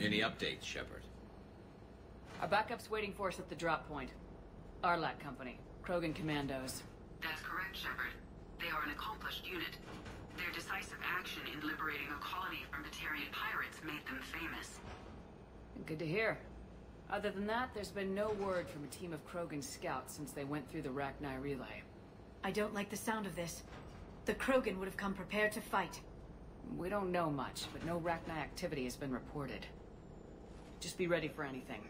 Any updates, Shepard? Our backup's waiting for us at the drop point. Arlat Company, Krogan Commandos. That's correct, Shepard. They are an accomplished unit. Their decisive action in liberating a colony from Batarian pirates made them famous. Good to hear. Other than that, there's been no word from a team of Krogan scouts since they went through the Rachni relay. I don't like the sound of this. The Krogan would have come prepared to fight. We don't know much, but no Rachni activity has been reported. Just be ready for anything.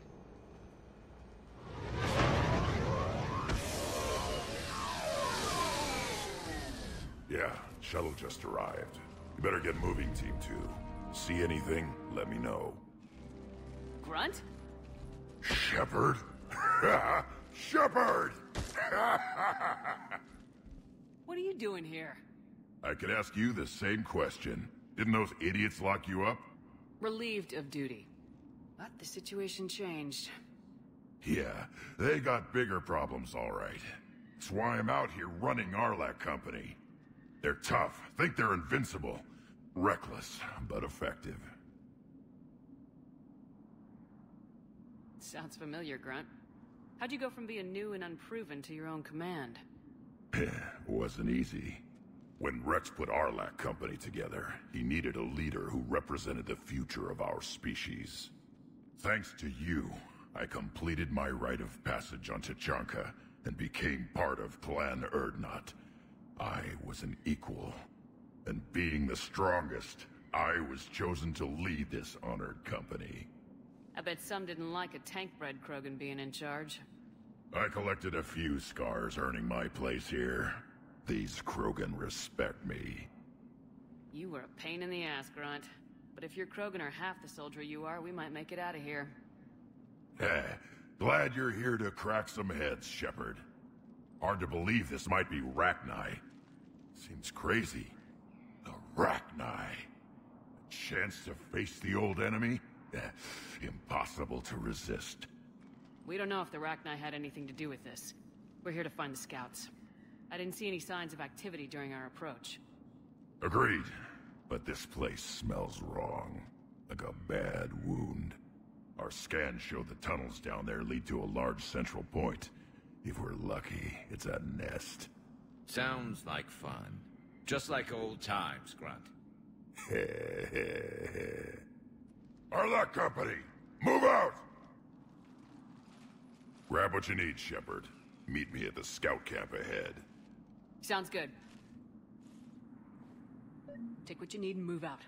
Shuttle just arrived. You better get moving, Team 2. See anything, let me know. Grunt? Shepard? Shepard! What are you doing here? I could ask you the same question. Didn't those idiots lock you up? Relieved of duty. But the situation changed. Yeah, they got bigger problems, all right. That's why I'm out here running Arlac Company. They're tough, think they're invincible. Reckless, but effective. Sounds familiar, Grunt. How'd you go from being new and unproven to your own command? Wasn't easy. When Rex put Arlac Company together, he needed a leader who represented the future of our species. Thanks to you, I completed my rite of passage on Tachanka and became part of Clan Erdnot. I was an equal, and being the strongest, I was chosen to lead this honored company. I bet some didn't like a tank-bred Krogan being in charge. I collected a few scars earning my place here. These Krogan respect me. You were a pain in the ass, Grunt. But if your Krogan are half the soldier you are, we might make it out of here. Glad you're here to crack some heads, Shepard. Hard to believe this might be Rachni. Seems crazy. The Rachni. A chance to face the old enemy? Impossible to resist. We don't know if the Rachni had anything to do with this. We're here to find the scouts. I didn't see any signs of activity during our approach. Agreed. But this place smells wrong. Like a bad wound. Our scans show the tunnels down there lead to a large central point. If we're lucky, it's a nest. Sounds like fun. Just like old times, Grunt. Arlac Company, move out! Grab what you need, Shepard. Meet me at the scout camp ahead. Sounds good. Take what you need and move out.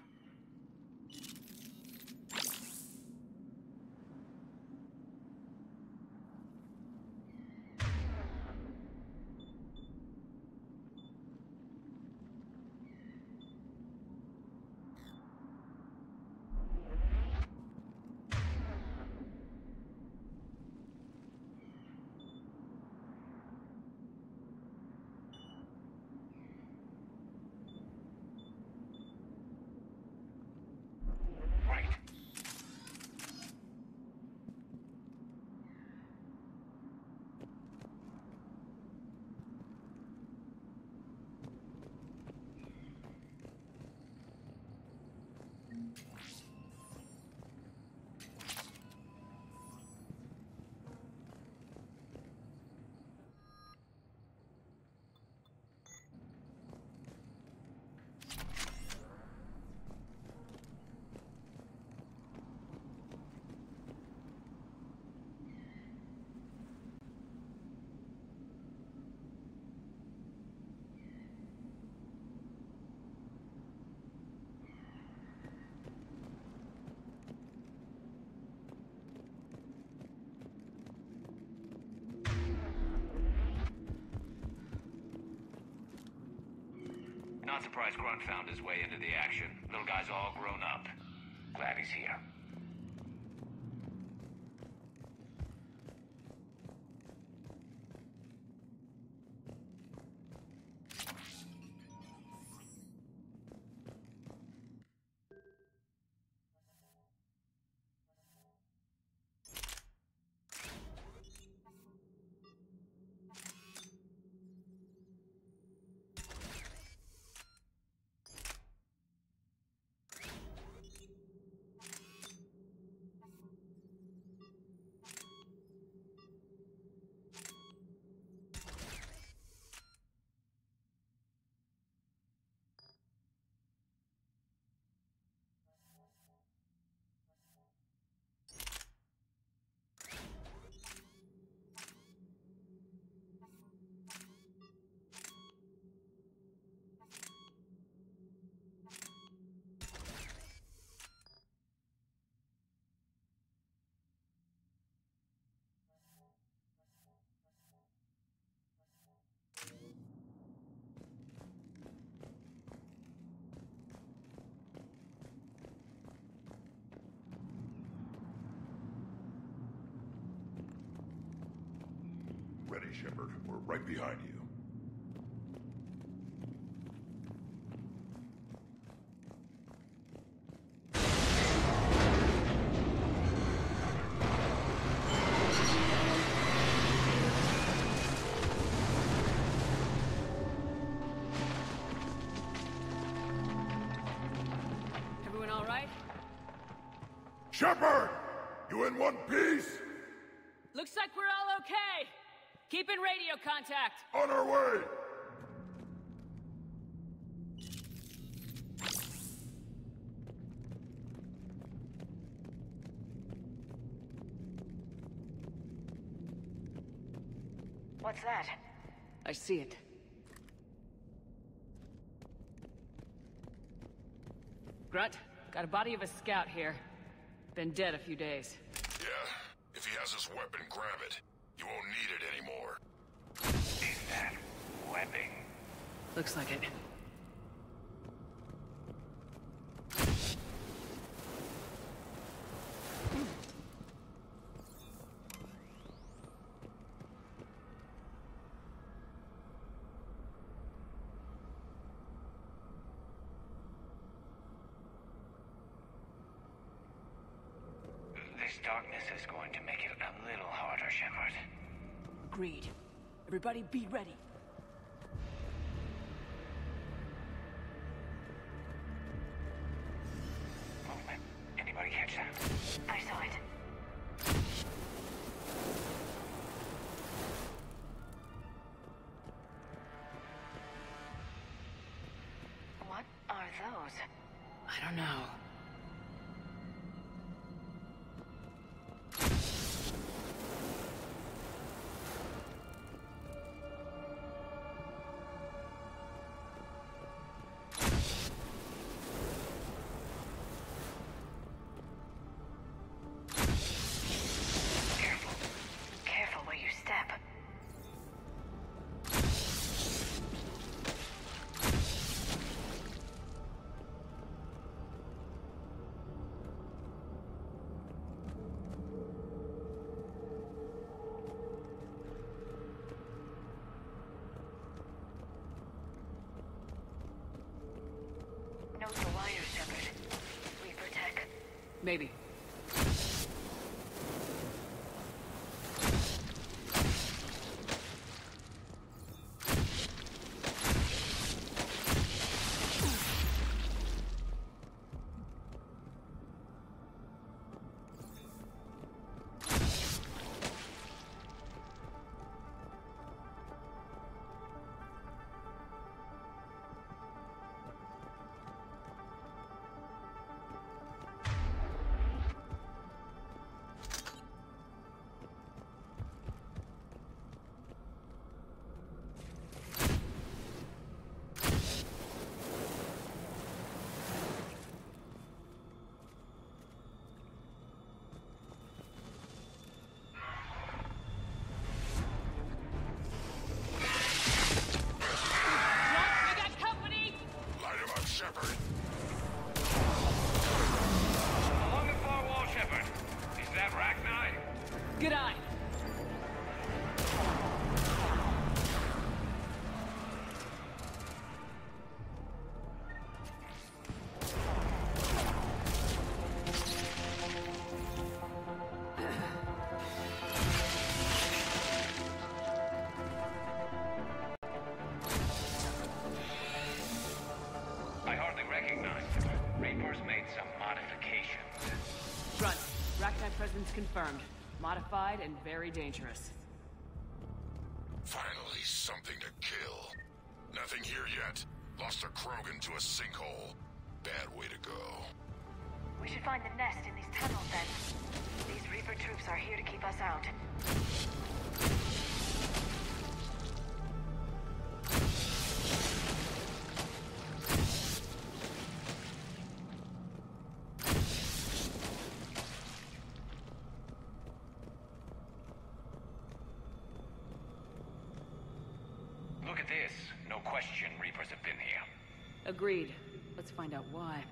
Not surprised Grunt found his way into the action. Little guy's all grown up. Glad he's here. Ready, Shepard. We're right behind you. Everyone all right? Shepard! You in one piece? Looks like we're all okay. Keep in radio contact. On our way! What's that? I see it. Grunt, got a body of a scout here. Been dead a few days. Yeah. If he has his weapon, grab it. You won't need it anymore. Is that webbing? Looks like it. This darkness is going to make it a little harder, Shepard. Agreed. Everybody be ready. Movement. Anybody catch that? I saw it. What are those? I don't know. Careful where you step. Note the wire, Shepard. Reaper tech. Maybe. Shepard. Along the far wall, Shepard. Is that Rachni? Good eye. I hardly recognize them. Reaper's made some modifications. Front. Rachni presence confirmed. Modified and very dangerous. Finally, something to kill. Nothing here yet. Lost a Krogan to a sinkhole. Bad way to go. We should find the nest in these tunnels then. These Reaper troops are here to keep us out. Look at this. No question Reapers have been here. Agreed. Let's find out why.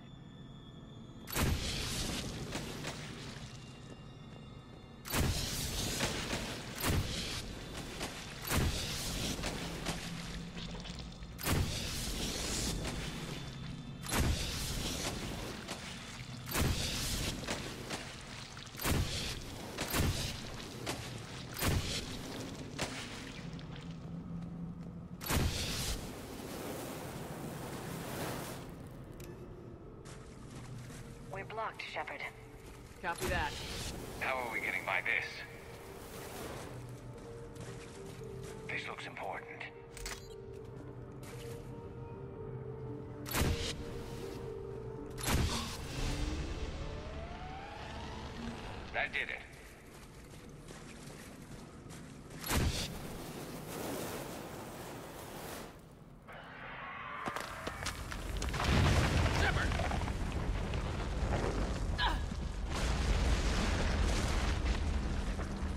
locked, Shepard. Copy that. How are we getting by this? This looks important. That did it. Shepard!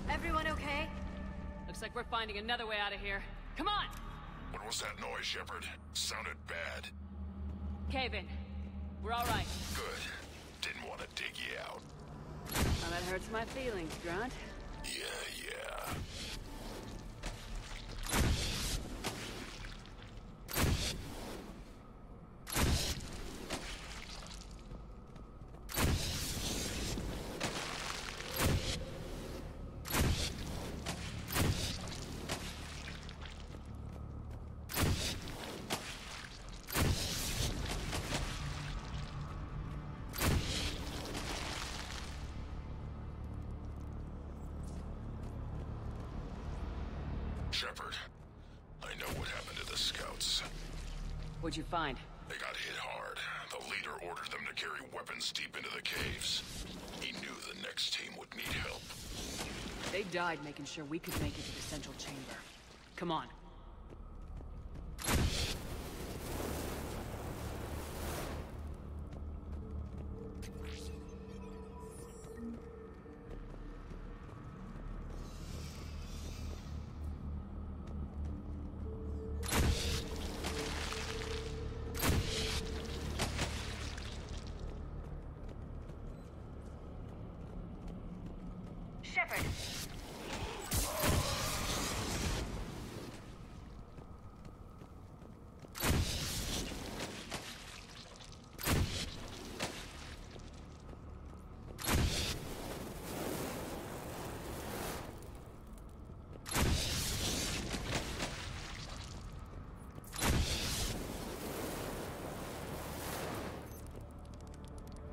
Everyone okay? Looks like we're finding another way out of here. Come on! What was that noise, Shepard? Sounded bad. Cave in. We're all right. Good. Didn't want to dig you out. Well, that hurts my feelings, Grunt. Yeah. Shepard, I know what happened to the scouts. What'd you find? They got hit hard. The leader ordered them to carry weapons deep into the caves. He knew the next team would need help. They died making sure we could make it to the central chamber. Come on. Shepard!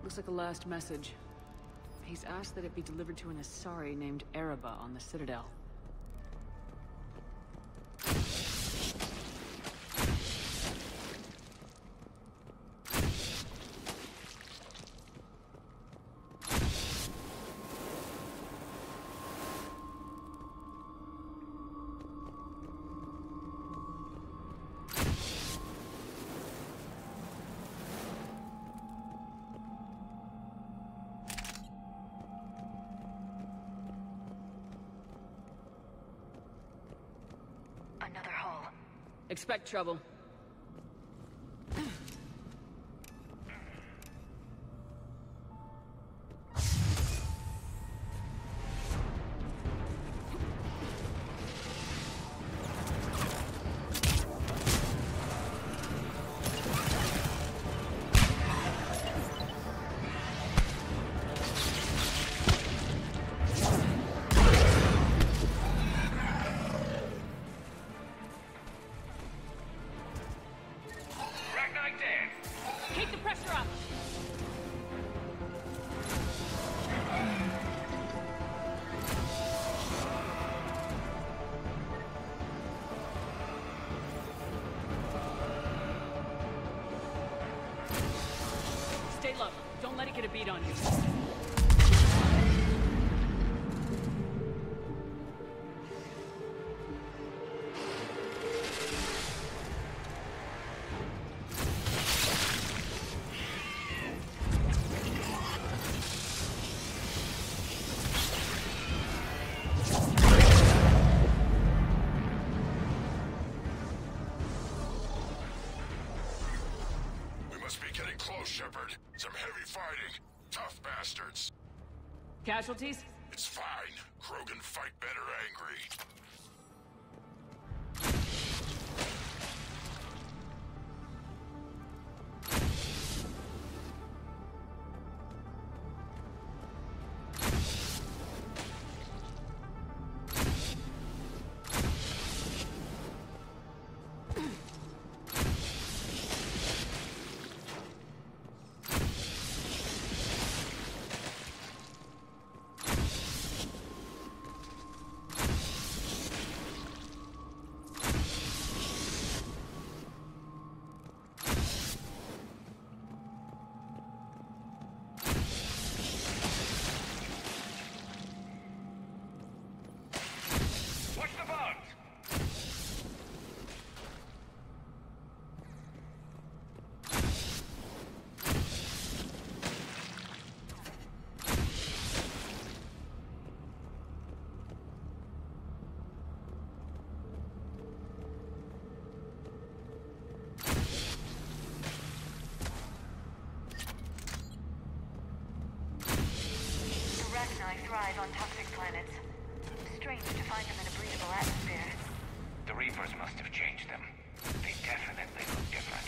Looks like a last message. He's asked that it be delivered to an Asari named Ereba on the Citadel. Another hole. Expect trouble. Keep the pressure up! Stay low. Don't let it get a beat on you. Close, Shepard. Some heavy fighting. Tough bastards. Casualties? It's fine. Krogan fight better angry. thrive on toxic planets. Strange to find them in a breathable atmosphere. The Reapers must have changed them. They definitely look different.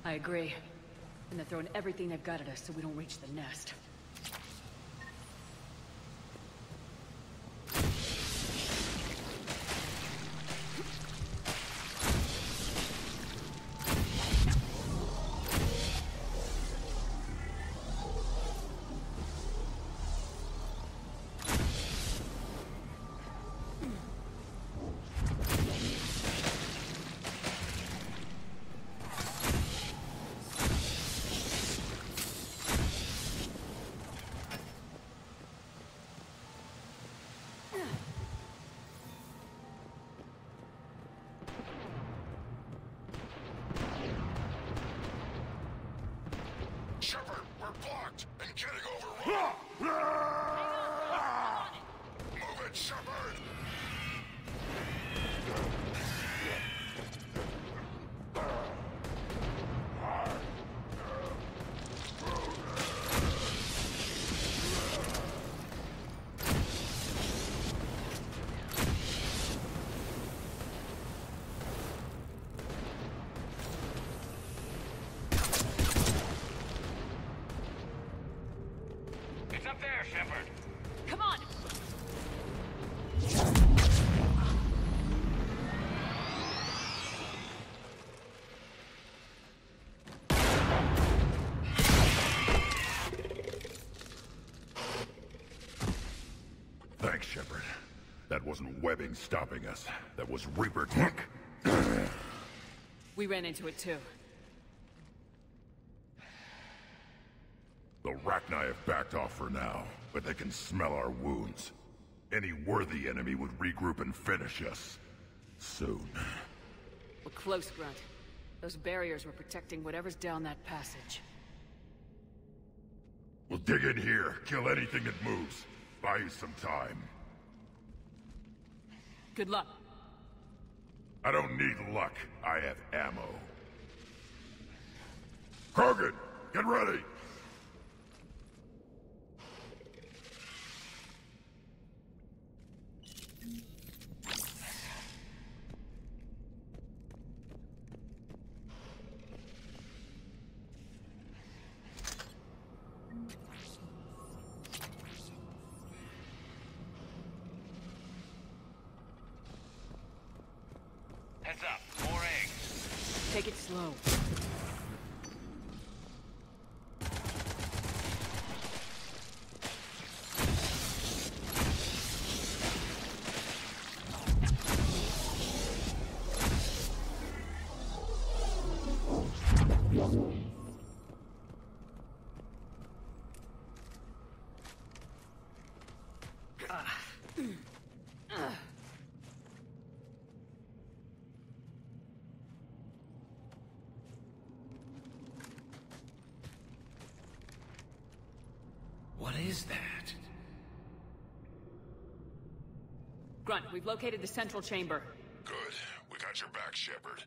I agree. And they're throwing everything they've got at us so we don't reach the nest. Shepard, we're blocked and getting overrun! Move it, Shepard! It's up there, Shepard. Come on! Thanks, Shepard. That wasn't webbing stopping us. That was Reaper tech. We ran into it too. The Rachni have backed off for now, but they can smell our wounds. Any worthy enemy would regroup and finish us. Soon. We're close, Grunt. Those barriers were protecting whatever's down that passage. We'll dig in here, kill anything that moves. Buy you some time. Good luck. I don't need luck. I have ammo. Krogan, get ready! Heads up, more eggs. Take it slow. What is that? Grunt, we've located the central chamber. Good. We got your back, Shepard.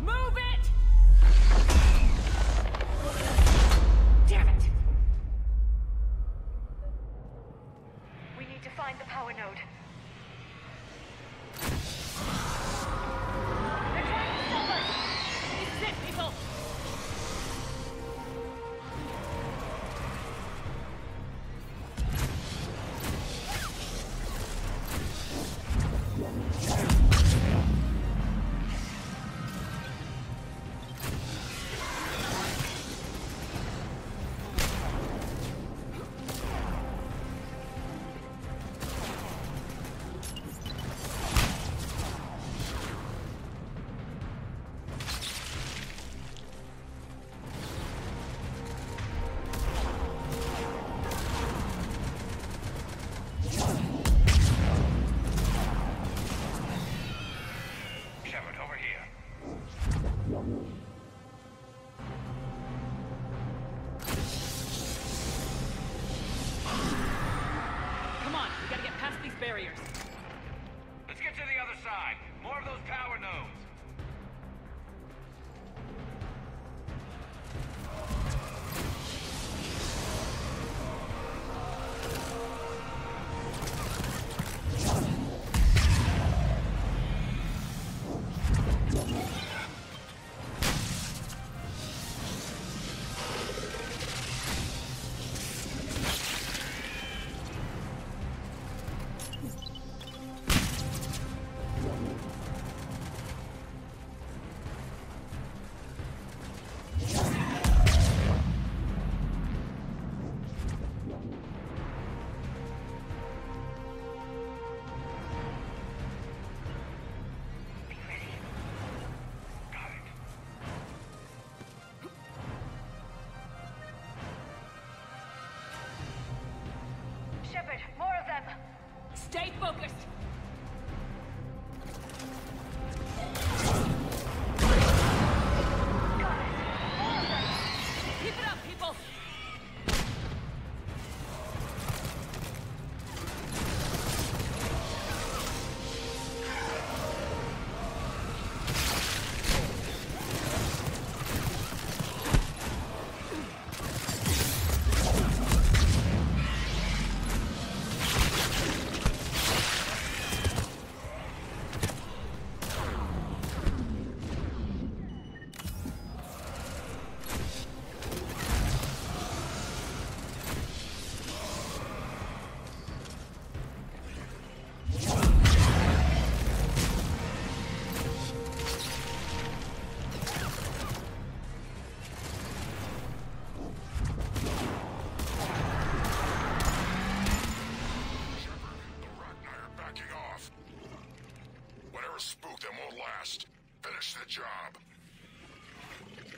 Move it! Damn it! We need to find the power node. They're trying to stop us! This is it, people! power nodes. Shepard, more of them! Stay focused! Keep it up, people!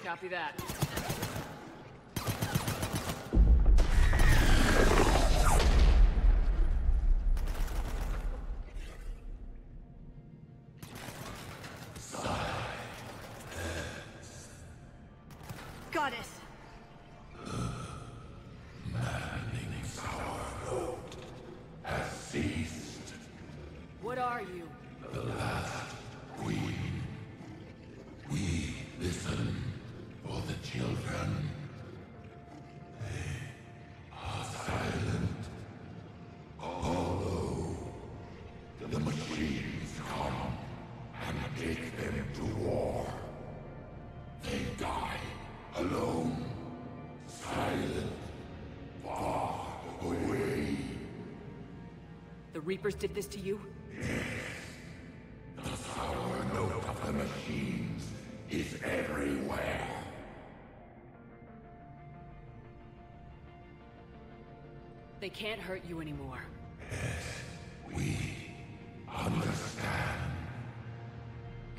Copy that. Got it. What are you? For the children. They are silent. Although the machines come and take them to war. They die alone, silent, far away. The Reapers did this to you? The sour note of the machines is everywhere. They can't hurt you anymore. We understand.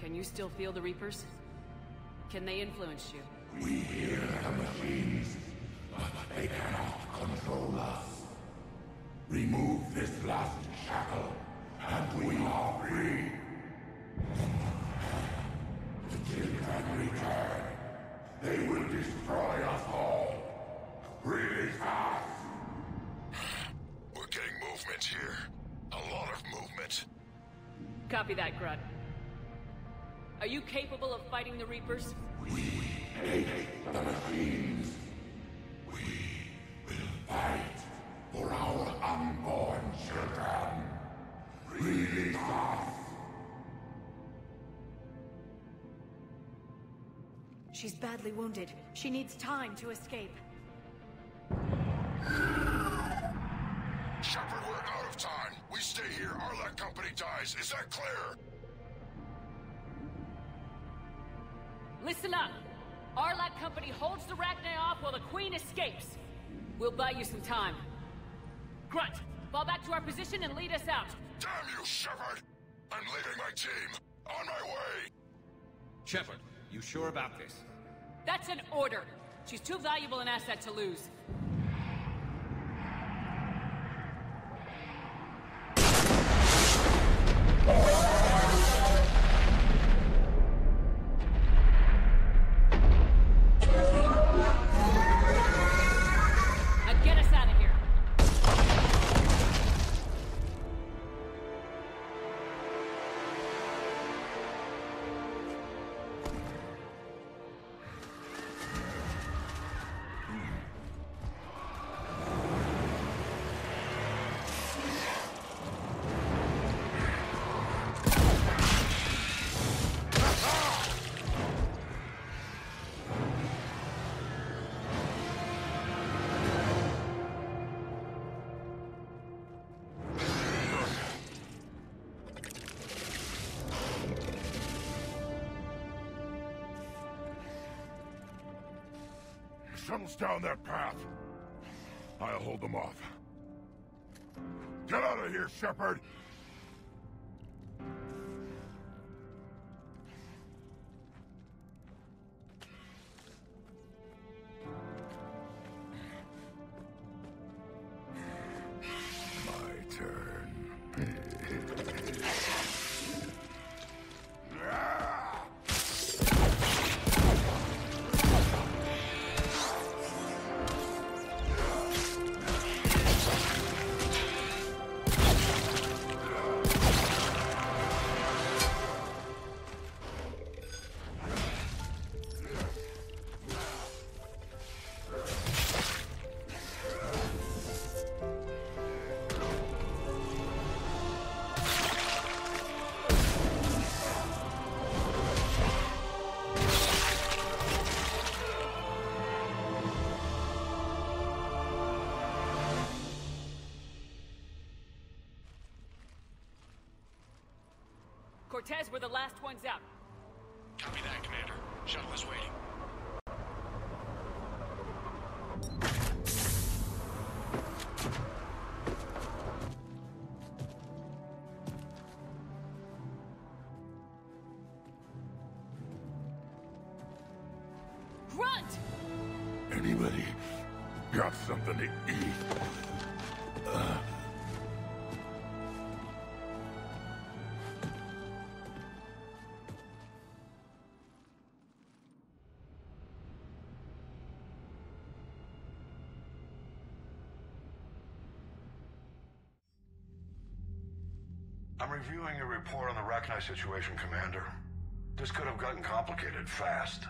Can you still feel the Reapers? Can they influence you? We hear the machines, but they cannot control us. Remove this last shackle, and we are free. The children return. They will destroy us all. Release us! We're getting movement here. A lot of movement. Copy that, Grunt. Are you capable of fighting the Reapers? We hate the machines. We will fight for our unborn children. Release us! She's badly wounded. She needs time to escape. Shepard, we're out of time. We stay here, our company dies. Is that clear? Listen up! Arlac Company holds the Rachni off while the Queen escapes. We'll buy you some time. Grunt, fall back to our position and lead us out. Damn you, Shepard! I'm leaving my team. On my way! Shepard, you sure about this? That's an order. She's too valuable an asset to lose. shuttles down that path. I'll hold them off. Get out of here, Shepard! My turn. Cortez, we're the last ones out. Copy that, Commander. Shuttle is waiting. Grunt! Anybody got something to eat? I'm reviewing your report on the Rachni situation, Commander. This could have gotten complicated fast.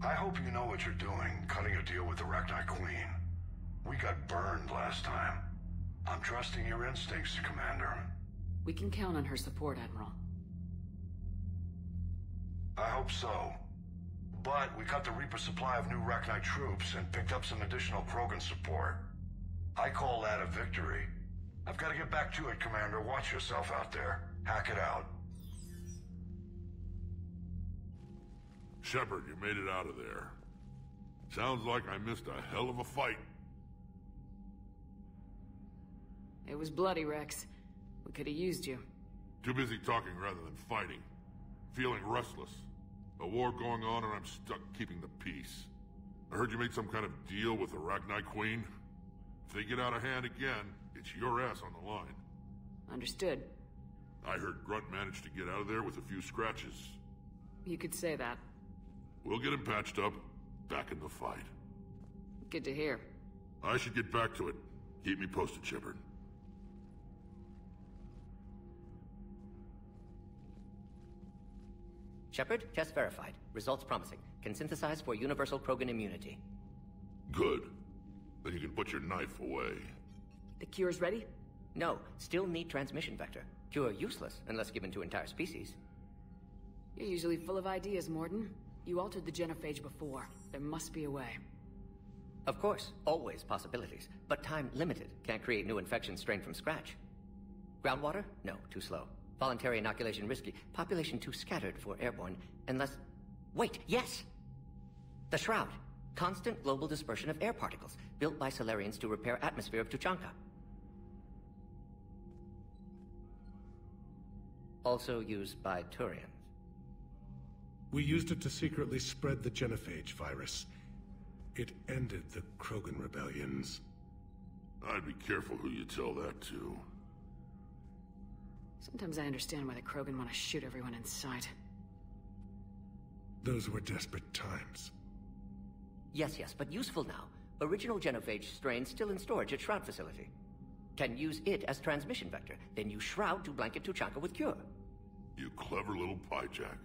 I hope you know what you're doing, cutting a deal with the Rachni Queen. We got burned last time. I'm trusting your instincts, Commander. We can count on her support, Admiral. I hope so. But we cut the Reaper supply of new Rachni troops and picked up some additional Krogan support. I call that a victory. I've got to get back to it, Commander. Watch yourself out there. Hack it out. Shepard, you made it out of there. Sounds like I missed a hell of a fight. It was bloody, Rex. We could have used you. Too busy talking rather than fighting. Feeling restless. A war going on and I'm stuck keeping the peace. I heard you made some kind of deal with the Rachni Queen. If they get out of hand again, it's your ass on the line. Understood. I heard Grunt managed to get out of there with a few scratches. You could say that. We'll get him patched up, back in the fight. Good to hear. I should get back to it. Keep me posted, Shepard. Shepard, test verified. Results promising. Can synthesize for universal Krogan immunity. Good. Then you can put your knife away. The cure's ready? No, still need transmission vector. Cure useless unless given to entire species. You're usually full of ideas, Morden. You altered the genophage before. There must be a way. Of course, always possibilities, but time limited. Can't create new infection strain from scratch. Groundwater? No, too slow. Voluntary inoculation risky. Population too scattered for airborne, unless... Wait, yes! The Shroud. Constant global dispersion of air particles, built by Solarians to repair atmosphere of Tuchanka. Also used by Turians. We used it to secretly spread the genophage virus. It ended the Krogan rebellions. I'd be careful who you tell that to. Sometimes I understand why the Krogan want to shoot everyone in sight. Those were desperate times. Yes, but useful now. Original genophage strain still in storage at Shroud facility. Can use it as transmission vector, then use Shroud to blanket Tuchanka with cure. You clever little pyjack.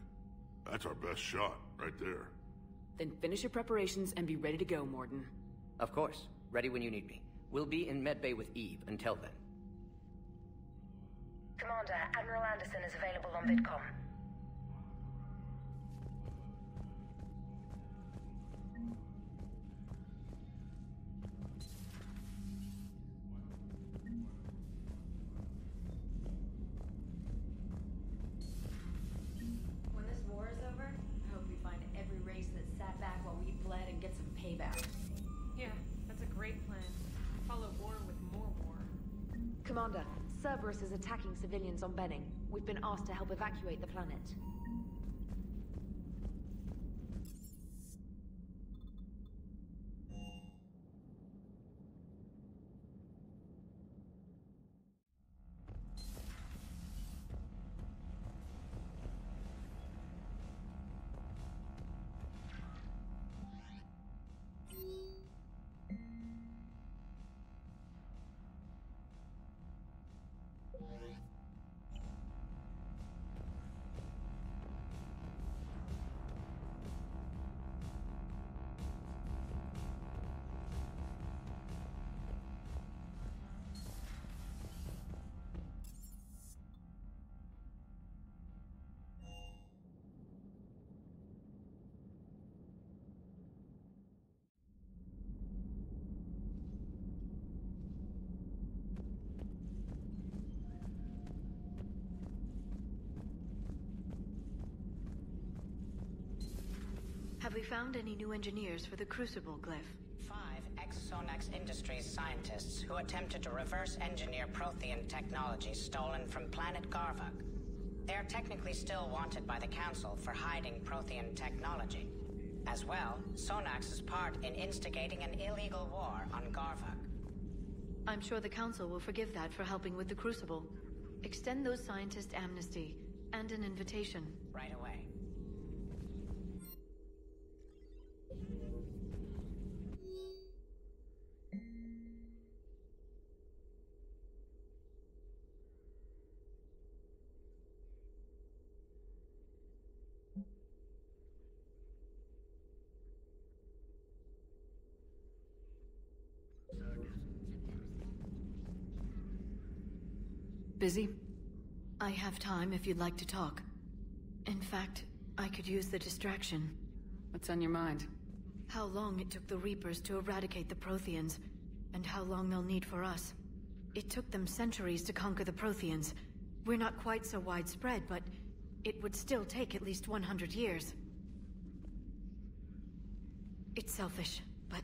That's our best shot, right there. Then finish your preparations and be ready to go, Morden. Of course. Ready when you need me. We'll be in medbay with Eve until then. Commander, Admiral Anderson is available on VidCom. When this war is over, I hope we find every race that sat back while we bled and get some payback. Cerberus is attacking civilians on Benning. We've been asked to help evacuate the planet. Have we found any new engineers for the Crucible glyph? 5 ex-Sonax Industries scientists who attempted to reverse engineer Prothean technology stolen from planet Garvuk. They are technically still wanted by the Council for hiding Prothean technology. As well, Sonax's part in instigating an illegal war on Garvuk. I'm sure the Council will forgive that for helping with the Crucible. Extend those scientists amnesty and an invitation. Right away. Busy? I have time if you'd like to talk. In fact, I could use the distraction. What's on your mind? How long it took the Reapers to eradicate the Protheans, and how long they'll need for us. It took them centuries to conquer the Protheans. We're not quite so widespread, but it would still take at least 100 years. It's selfish, but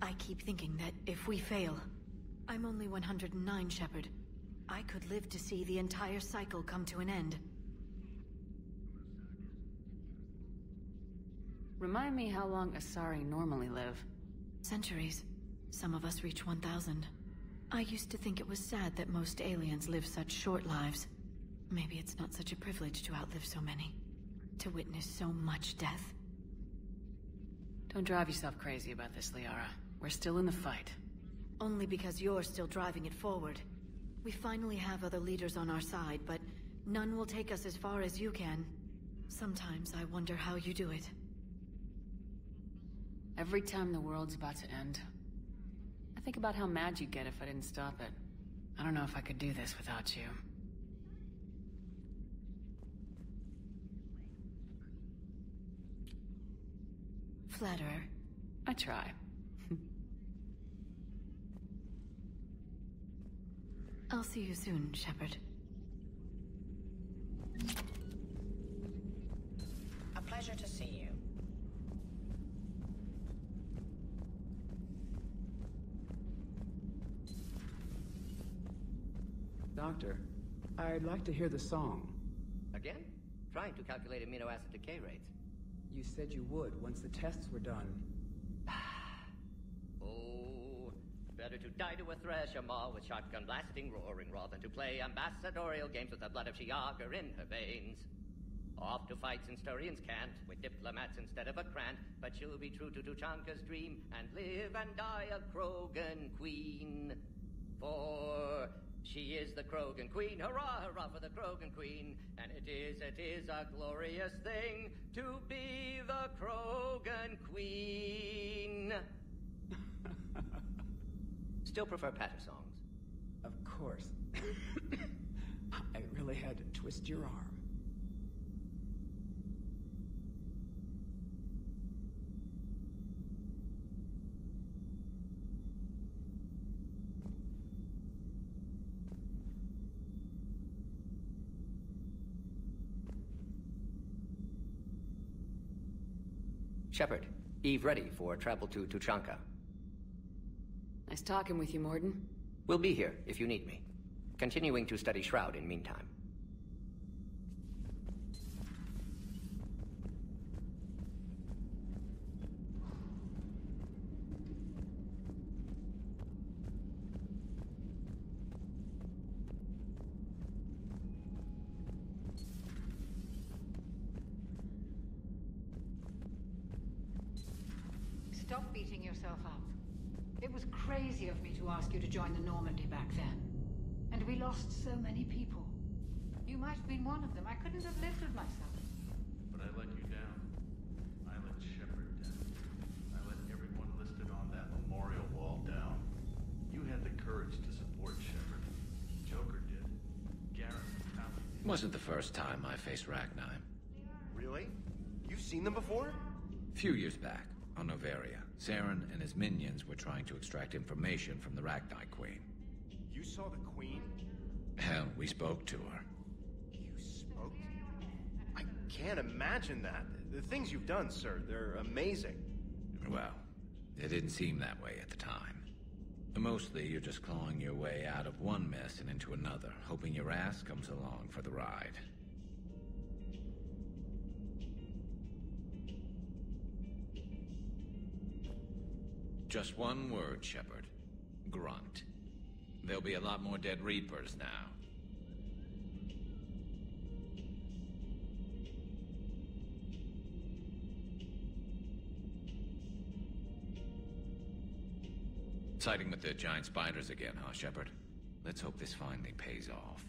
I keep thinking that if we fail... I'm only 109, Shepard. I could live to see the entire cycle come to an end. Remind me how long Asari normally live. Centuries. Some of us reach 1,000. I used to think it was sad that most aliens live such short lives. Maybe it's not such a privilege to outlive so many. To witness so much death. Don't drive yourself crazy about this, Liara. We're still in the fight. Only because you're still driving it forward. We finally have other leaders on our side, but none will take us as far as you can. Sometimes I wonder how you do it. Every time the world's about to end, I think about how mad you'd get if I didn't stop it. I don't know if I could do this without you. Flatterer. I try. I'll see you soon, Shepard. A pleasure to see you. Doctor, I'd like to hear the song. Again? Trying to calculate amino acid decay rates. You said you would once the tests were done. Oh, better to die to a thresher maw with shotgun blasting roaring rather than to play ambassadorial games with the blood of Shiagar in her veins. Off to fights in Sturian's cant with diplomats instead of a Krant, but she'll be true to Tuchanka's dream and live and die a Krogan queen. For she is the Krogan queen, hurrah, hurrah for the Krogan queen, and it is a glorious thing to be the Krogan queen. Still prefer patter songs? Of course. I really had to twist your arm. Shepard, Eve ready for travel to Tuchanka. Nice talking with you, Morden. We'll be here if you need me. Continuing to study Shroud in meantime. Stop beating yourself up. It was crazy of me to ask you to join the Normandy back then. And we lost so many people. You might have been one of them. I couldn't have lived with myself. But I let you down. I let Shepard down. I let everyone listed on that memorial wall down. You had the courage to support Shepard. Joker did. Garrison Talley did. Wasn't the first time I faced Rachni. Really? You've seen them before? Few years back, on Novaria, Saren and his minions were trying to extract information from the Rachni Queen. You saw the Queen? Hell, we spoke to her. You spoke? I can't imagine that. The things you've done, sir, they're amazing. Well, it didn't seem that way at the time. Mostly, you're just clawing your way out of one mess and into another, hoping your ass comes along for the ride. Just one word, Shepard. Grunt. There'll be a lot more dead Reapers now. Siding with the giant spiders again, huh, Shepard? Let's hope this finally pays off.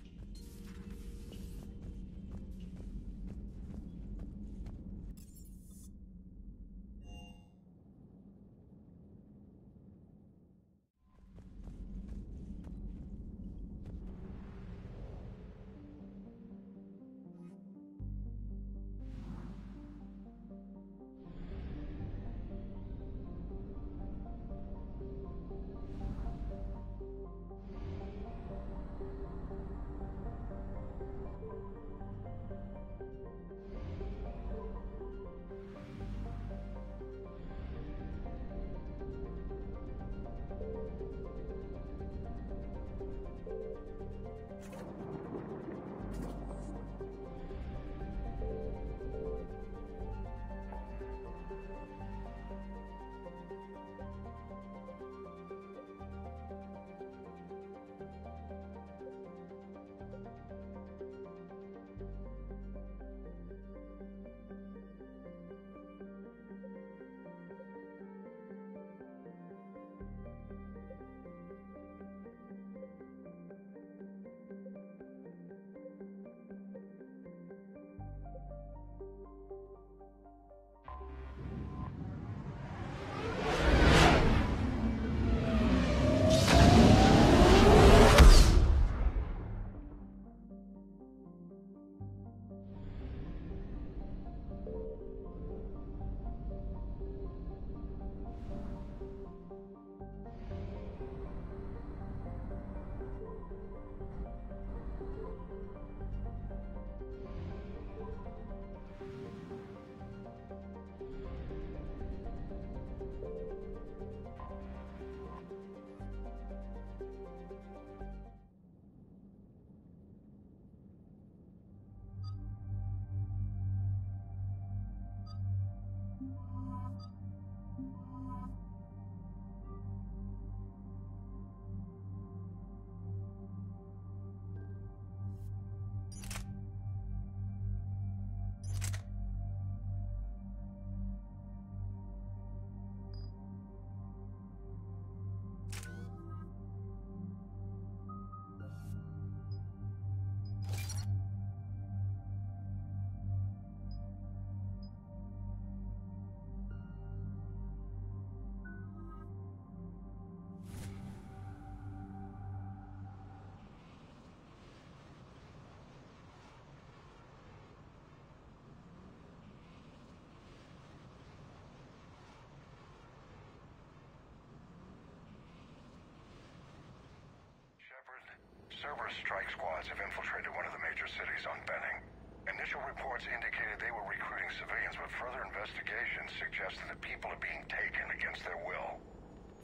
Cerberus strike squads have infiltrated one of the major cities on Benning. Initial reports indicated they were recruiting civilians, but further investigations suggest that the people are being taken against their will.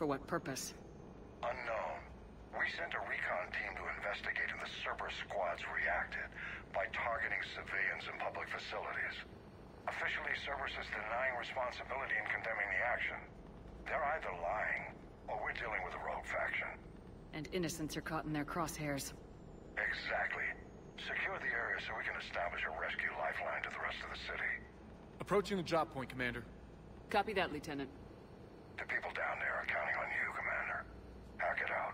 For what purpose? Unknown. We sent a recon team to investigate, and the Cerberus squads reacted by targeting civilians in public facilities. Officially, Cerberus is denying responsibility and condemning the action. They're either lying, or we're dealing with a rogue faction. And innocents are caught in their crosshairs. Exactly. Secure the area so we can establish a rescue lifeline to the rest of the city. Approaching the drop point, Commander. Copy that, Lieutenant. The people down there are counting on you, Commander. Hack it out.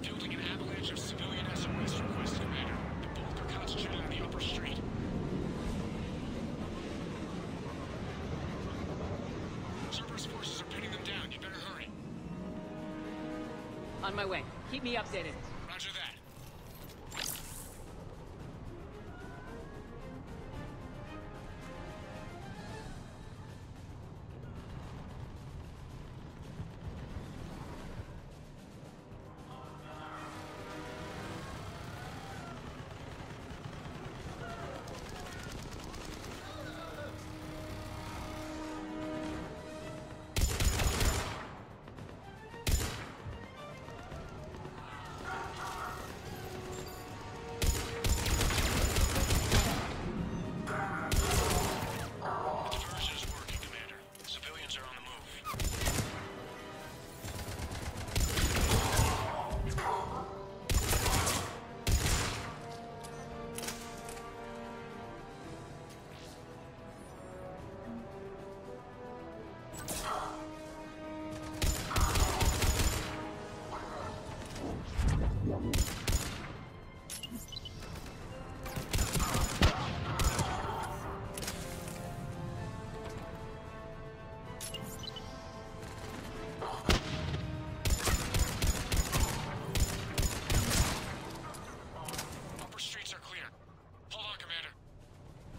Fielding an avalanche of civilian SOS requests, Commander. The bulk are concentrated on the upper street. Cerberus forces are pinning them down. You better hurry. On my way. Keep me updated. Roger that.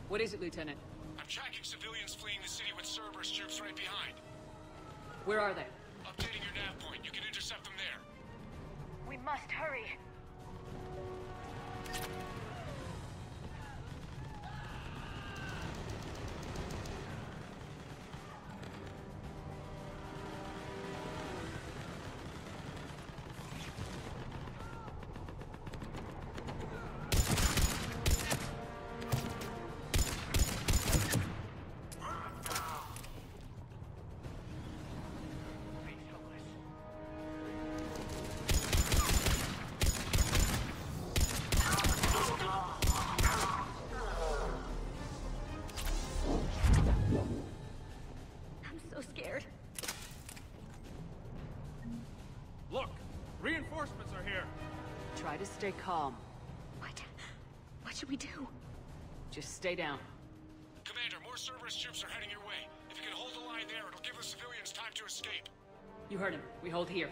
What is it, Lieutenant? I'm tracking civilians fleeing the city with Cerberus troops right behind. Where are they? Updating your nav point. You can intercept them there. We must hurry. Reinforcements are here. Try to stay calm. What should we do? Just stay down. Commander, more Cerberus troops are heading your way. If you can hold the line there, it'll give the civilians time to escape. You heard him. We hold here.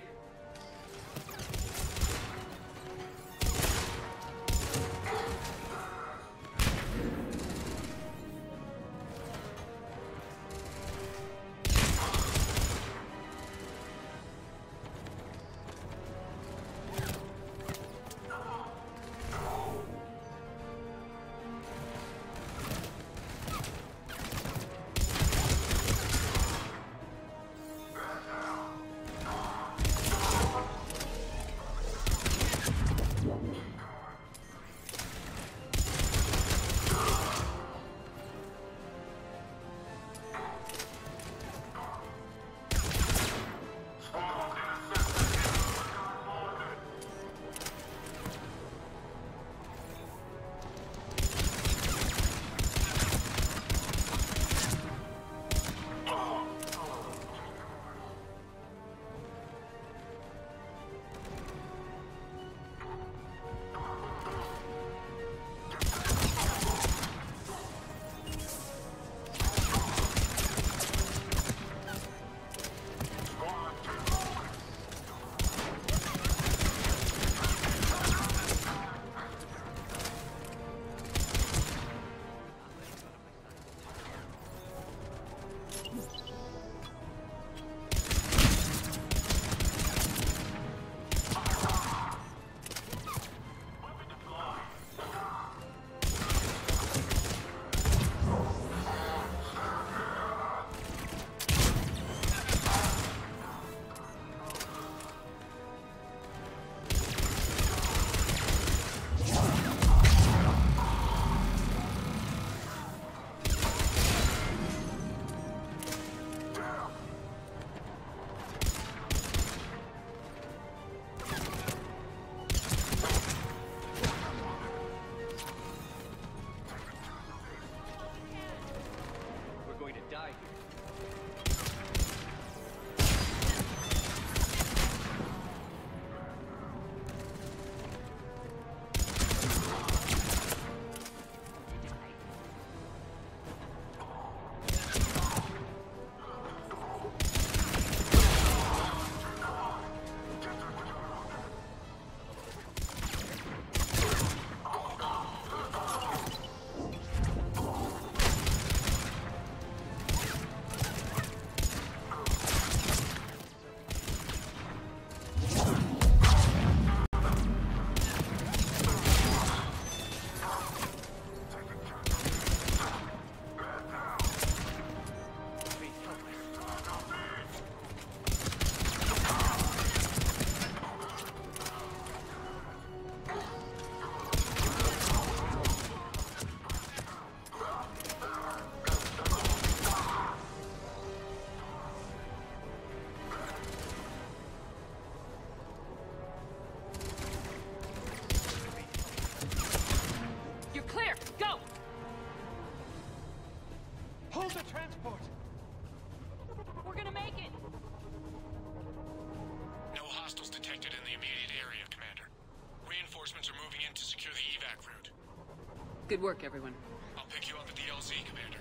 Good work, everyone. I'll pick you up at the LZ, Commander.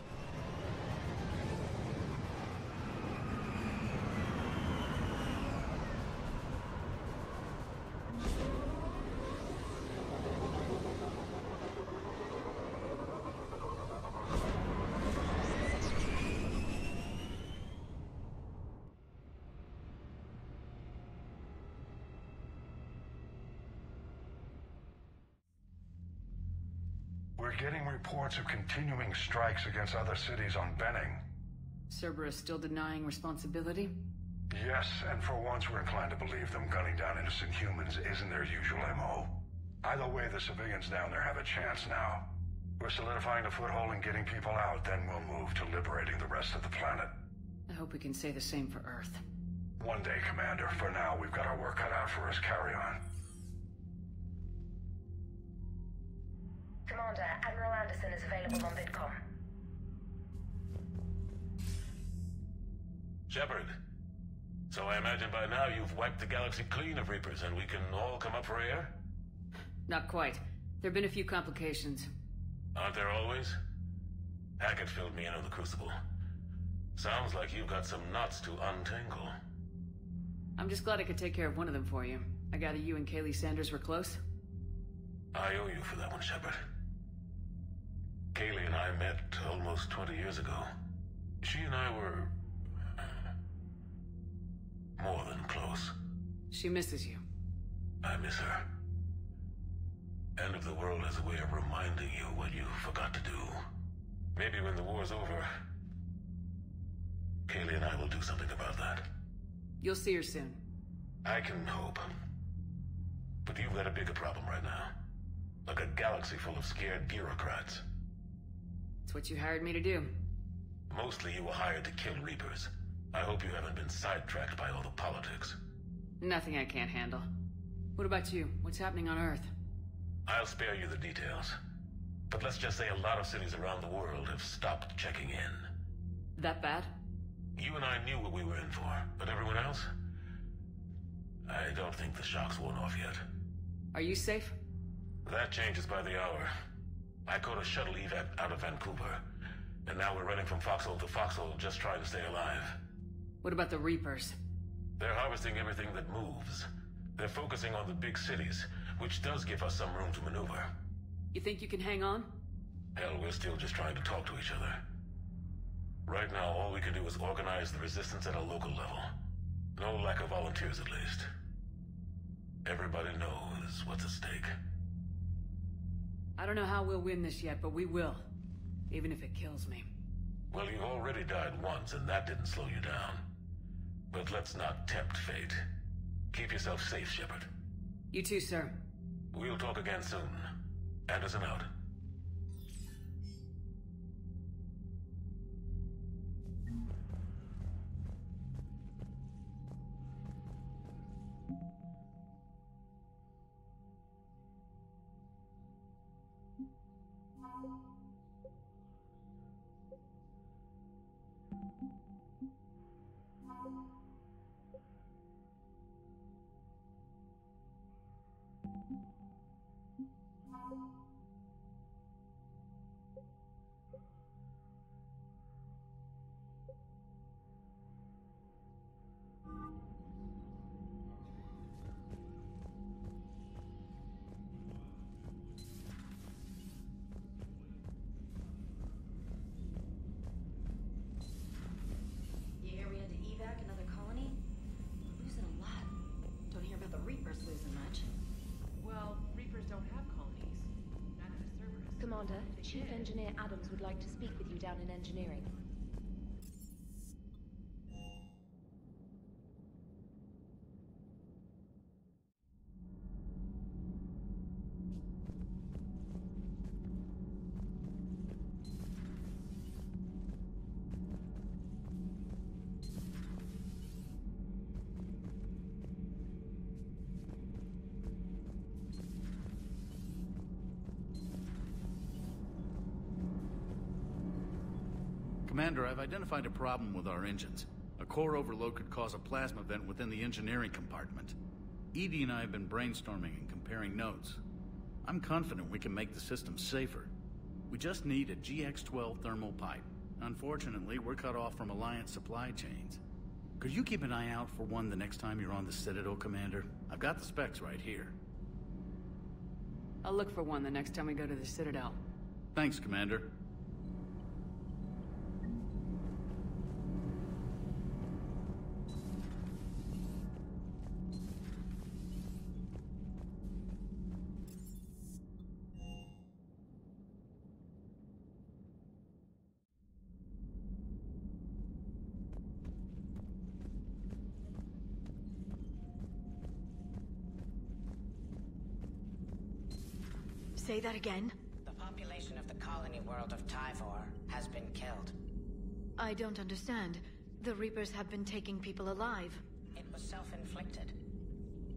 We're getting reports of continuing strikes against other cities on Benning. Cerberus still denying responsibility? Yes, and for once we're inclined to believe them gunning down innocent humans isn't their usual MO. Either way, the civilians down there have a chance now. We're solidifying a foothold and getting people out, then we'll move to liberating the rest of the planet. I hope we can say the same for Earth. One day, Commander. For now, we've got our work cut out for us. Carry on. Commander, Admiral Anderson is available on VidCom. Shepard. So I imagine by now you've wiped the galaxy clean of Reapers and we can all come up for air? Not quite. There have been a few complications. Aren't there always? Hackett filled me in on the Crucible. Sounds like you've got some knots to untangle. I'm just glad I could take care of one of them for you. I gather you and Kaylee Sanders were close? I owe you for that one, Shepard. Kaylee and I met almost 20 years ago. She and I were... more than close. She misses you. I miss her. End of the world has a way of reminding you what you forgot to do. Maybe when the war's over, Kaylee and I will do something about that. You'll see her soon. I can hope. But you've got a bigger problem right now. Like a galaxy full of scared bureaucrats. It's what you hired me to do. Mostly you were hired to kill Reapers. I hope you haven't been sidetracked by all the politics. Nothing I can't handle. What about you? What's happening on Earth? I'll spare you the details. But let's just say a lot of cities around the world have stopped checking in. That bad? You and I knew what we were in for, but everyone else? I don't think the shock's worn off yet. Are you safe? That changes by the hour. I caught a shuttle evac out of Vancouver, and now we're running from foxhole to foxhole just trying to stay alive. What about the Reapers? They're harvesting everything that moves. They're focusing on the big cities, which does give us some room to maneuver. You think you can hang on? Hell, we're still just trying to talk to each other. Right now, all we can do is organize the resistance at a local level. No lack of volunteers, at least. Everybody knows what's at stake. I don't know how we'll win this yet, but we will. Even if it kills me. Well, you've already died once, and that didn't slow you down. But let's not tempt fate. Keep yourself safe, Shepard. You too, sir. We'll talk again soon. Anderson out. Commander, Chief Engineer Adams would like to speak with you down in engineering. Commander, I've identified a problem with our engines. A core overload could cause a plasma vent within the engineering compartment. Edie and I have been brainstorming and comparing notes. I'm confident we can make the system safer. We just need a GX-12 thermal pipe. Unfortunately, we're cut off from Alliance supply chains. Could you keep an eye out for one the next time you're on the Citadel, Commander? I've got the specs right here. I'll look for one the next time we go to the Citadel. Thanks, Commander. Say that again? The population of the colony world of Tyvor has been killed. I don't understand. The Reapers have been taking people alive. It was self-inflicted.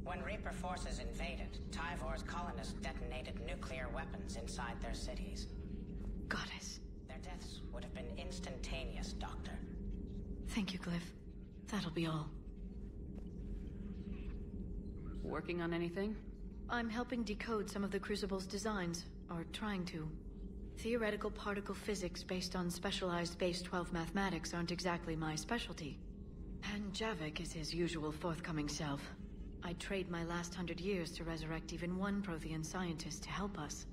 When Reaper forces invaded, Tyvor's colonists detonated nuclear weapons inside their cities. Goddess. Their deaths would have been instantaneous, Doctor. Thank you, Glyph. That'll be all. Working on anything? I'm helping decode some of the Crucible's designs, or trying to. Theoretical particle physics based on specialized base 12 mathematics aren't exactly my specialty. And Javik is his usual forthcoming self. I'd trade my last 100 years to resurrect even one Prothean scientist to help us.